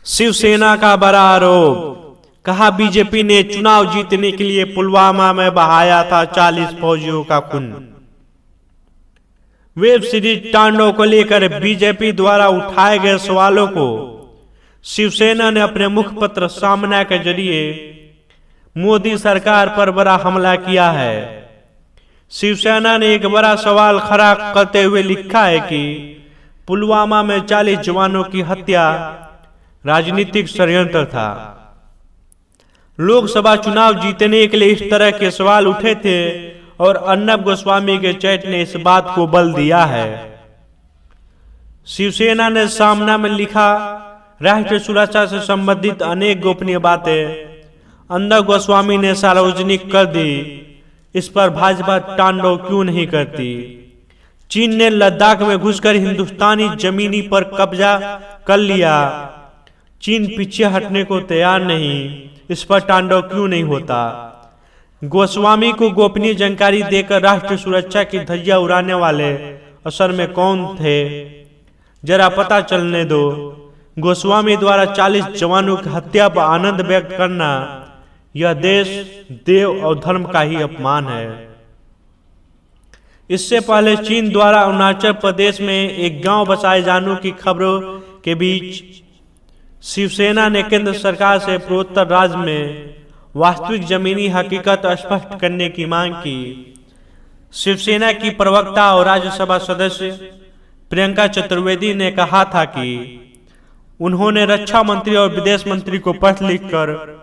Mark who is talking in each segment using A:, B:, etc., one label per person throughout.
A: शिवसेना का बड़ा आरोप, कहा बीजेपी ने चुनाव जीतने के लिए पुलवामा में बहाया था 40 फौजियों का खून। वेब सीरीज तांडव को लेकर बीजेपी द्वारा उठाए गए सवालों को शिवसेना ने अपने मुखपत्र सामना के जरिए मोदी सरकार पर बड़ा हमला किया है। शिवसेना ने एक बड़ा सवाल खड़ा करते हुए लिखा है कि पुलवामा में 40 जवानों की हत्या राजनीतिक षड्यंत्र था। लोकसभा चुनाव जीतने के लिए इस तरह के सवाल उठे थे और अर्नब गोस्वामी के चैट ने इस बात को बल दिया है। शिवसेना ने सामना में लिखा, राष्ट्रीय सुरक्षा से संबंधित अनेक गोपनीय बातें अर्नब गोस्वामी ने सार्वजनिक कर दी, इस पर भाजपा तांडव क्यों नहीं करती? चीन ने लद्दाख में घुसकर हिंदुस्तानी जमीनी पर कब्जा कर लिया, चीन पीछे हटने को तैयार नहीं, इस पर तांडव क्यों नहीं होता? गोस्वामी को गोपनीय जानकारी देकर राष्ट्रीय सुरक्षा की धज्जियां उड़ाने वाले असल में कौन थे, जरा पता चलने दो। गोस्वामी द्वारा 40 जवानों की हत्या पर आनंद व्यक्त करना यह देश, देव और धर्म का ही अपमान है। इससे पहले चीन द्वारा अरुणाचल प्रदेश में एक गांव बसाए जाने की खबरों के बीच शिवसेना ने केंद्र सरकार से पूर्वोत्तर राज्य में वास्तविक जमीनी हकीकत स्पष्ट करने की मांग की। शिवसेना की प्रवक्ता और राज्यसभा सदस्य प्रियंका चतुर्वेदी ने कहा था कि उन्होंने रक्षा मंत्री और विदेश मंत्री को पत्र लिखकर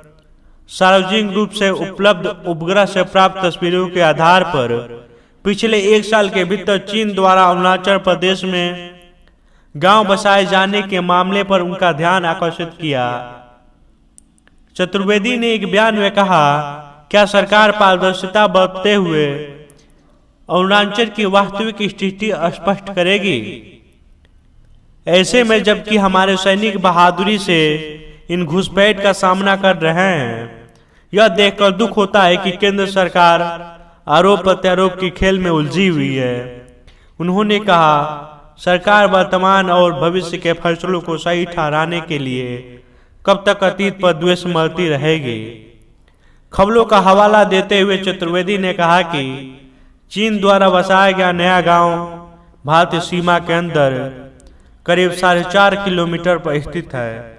A: सार्वजनिक रूप से उपलब्ध उपग्रह से प्राप्त तस्वीरों के आधार पर पिछले 1 साल के भीतर चीन द्वारा अरुणाचल प्रदेश में गांव बसाए जाने के मामले पर उनका ध्यान आकर्षित किया। चतुर्वेदी ने एक बयान में कहा, क्या सरकार पारदर्शिता बरतते हुए अरुणाचल की वास्तविक स्थिति स्पष्ट करेगी? ऐसे में जबकि हमारे सैनिक बहादुरी से इन घुसपैठ का सामना कर रहे हैं, यह देखकर दुख होता है कि केंद्र सरकार आरोप प्रत्यारोप की खेल में उलझी हुई है। उन्होंने कहा, सरकार वर्तमान और भविष्य के फैसलों को सही ठहराने के लिए कब तक अतीत पर द्वेष मरती रहेगी? खबरों का हवाला देते हुए चतुर्वेदी ने कहा कि चीन द्वारा बसाया गया नया गांव भारतीय सीमा के अंदर करीब 4.5 किलोमीटर पर स्थित है।